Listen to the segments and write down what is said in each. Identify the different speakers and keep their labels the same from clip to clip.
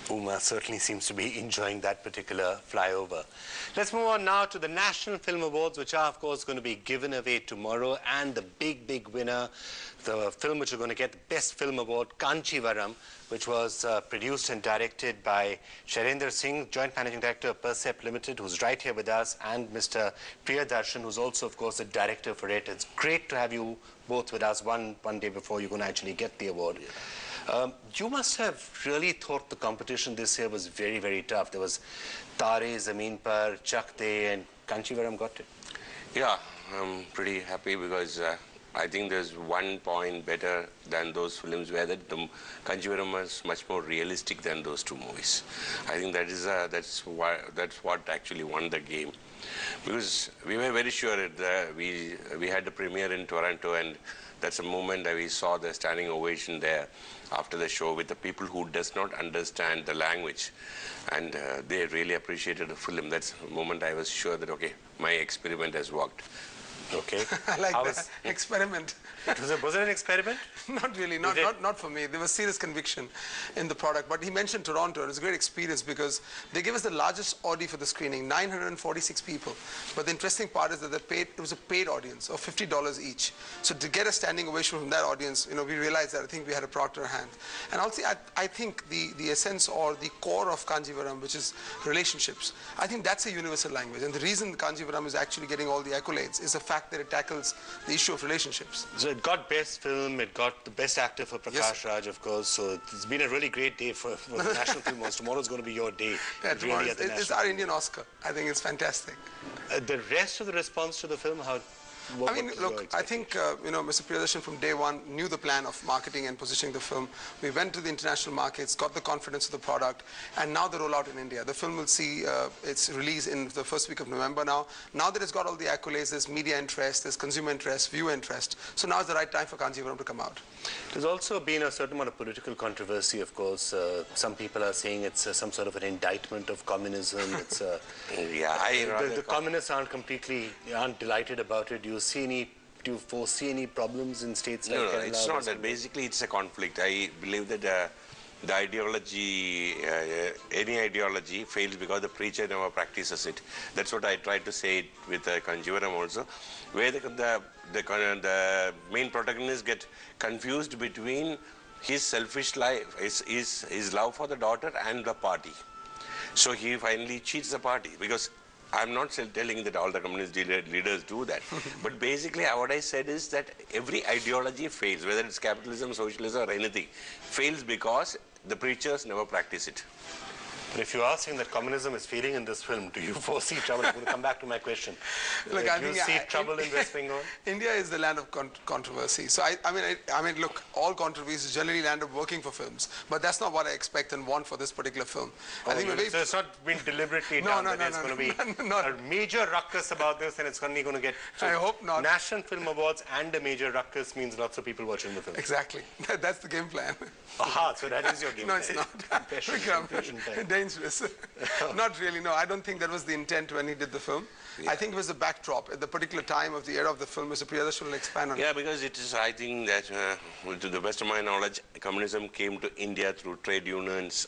Speaker 1: Uma certainly seems to be enjoying that particular flyover. Let's move on now to the National Film Awards, which are, of course, going to be given away tomorrow. And the big winner, the film which is going to get the Best Film Award, Kanchivaram, which was produced and directed by Shailendra Singh, Joint Managing Director of Percept Limited, who's right here with us, and Mr. Priyadarshan, who's also, of course, the director for it. It's great to have you both with us one day before you're going to actually get the award. You must have really thought the competition this year was very tough. There was Taare, Zameen, Chak, and Kanchivaram got it.
Speaker 2: Yeah, I'm pretty happy because I think there's 1 point better than those films where the Kanchivaram was much more realistic than those two movies. I think that's what actually won the game, because we were very sure that we had the premiere in Toronto, and that's a moment that we saw the standing ovation there after the show with the people who does not understand the language, and they really appreciated the film. That's the moment I was sure that, okay, my experiment has worked.
Speaker 1: Okay.
Speaker 3: I like that. Experiment.
Speaker 1: Was it an experiment?
Speaker 3: Not really. Not for me. There was serious conviction in the product. But he mentioned Toronto. It was a great experience because they gave us the largest audience for the screening, 946 people. But the interesting part is that it was a paid audience of $50 each. So to get a standing ovation from that audience, we realized that I think we had a product in our hand. And also, I think the essence or the core of Kanchivaram, which is relationships, I think that's a universal language. And the reason Kanchivaram is actually getting all the accolades is the fact that it tackles the issue of relationships.
Speaker 1: So it got Best Film, it got the Best Actor for Prakash Raj, of course. So it's been a really great day for the National Film Awards. Tomorrow's going to be your day.
Speaker 3: Yeah, tomorrow it's our Indian Oscar. I think it's fantastic.
Speaker 1: The rest of the response to the film,
Speaker 3: look, I think, Mr. Priyadarshan from day one knew the plan of marketing and positioning the film. We went to the international markets, got the confidence of the product, and now the rollout in India. The film will see its release in the first week of November now. Now that it's got all the accolades, there's media interest, there's consumer interest, viewer interest. So now is the right time for Kanchivaram to come out.
Speaker 1: There's also been a certain amount of political controversy, of course. Some people are saying it's some sort of an indictment of communism. It's the communists aren't delighted about it. Do you foresee any problems in states like Kerala?
Speaker 2: No, it's not that. Basically, it's a conflict. I believe that the ideology, any ideology fails because the preacher never practices it. That's what I tried to say with Kanchivaram also, where the main protagonist get confused between his selfish life, his love for the daughter and the party. So he finally cheats the party, because I'm not telling that all the communist leaders do that. But basically what I said is that every ideology fails, whether it's capitalism, socialism or anything, fails because the preachers never practice it.
Speaker 1: But if you are saying that communism is failing in this film, do you foresee trouble? I'm going to come back to my question.
Speaker 3: Look,
Speaker 1: do you see trouble in West Bengal?
Speaker 3: India is the land of controversy. So I mean, look, all controversies generally land up working for films, but that's not what I expect and want for this particular film.
Speaker 1: So it's not been deliberately done. There's going to be a major ruckus about this, and it's only going to get.
Speaker 3: I hope not.
Speaker 1: National Film Awards and a major ruckus means lots of people watching the film.
Speaker 3: Exactly. That's the game plan.
Speaker 1: Aha, so that is your game plan.
Speaker 3: No, it's not.
Speaker 1: Confession time.
Speaker 3: Dangerous. Not really, no. I don't think that was the intent when he did the film. Yeah. I think it was the backdrop at the particular time of the era of the film. Mr. Priyadarshan will expand on it.
Speaker 2: Yeah, because it is, I think that, to the best of my knowledge, communism came to India through trade unions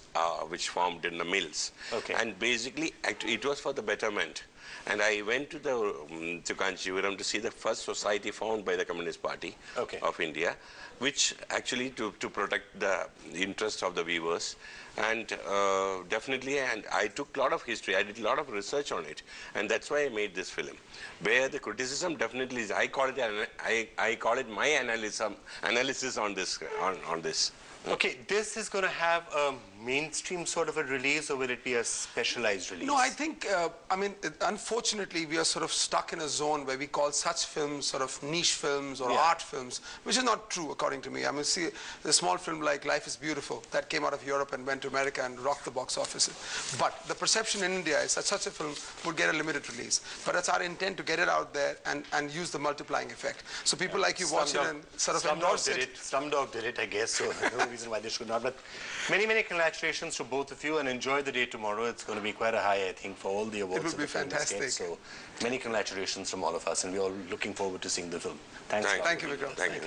Speaker 2: which formed in the mills.
Speaker 1: Okay.
Speaker 2: And basically, it was for the betterment. And I went to Kanchivaram to see the first society formed by the Communist Party of India, which actually to protect the interest of the viewers. And definitely, and I took a lot of history, I did a lot of research on it, and that's why I made this film. Where the criticism definitely is, I call it my analysis on this.
Speaker 1: Okay, this is going to have a mainstream sort of a release, or will it be a specialized release?
Speaker 3: No, I think, unfortunately, we are sort of stuck in a zone where we call such films sort of niche films or art films, which is not true, according to me. I mean, see, a small film like Life is Beautiful, that came out of Europe and went to America and rocked the box office. But the perception in India is that such a film would get a limited release. But it's our intent to get it out there and use the multiplying effect. So people like you watch it and sort of endorse it.
Speaker 1: Slumdog did it, I guess, so no reason why they should not. But many congratulations to both of you, and enjoy the day tomorrow. It's going to be quite a high, I think, for all the awards.
Speaker 3: It will be fantastic.
Speaker 1: So many congratulations from all of us, and we're all looking forward to seeing the film. Thanks.
Speaker 3: Thank you, Vikram.
Speaker 2: Thank you.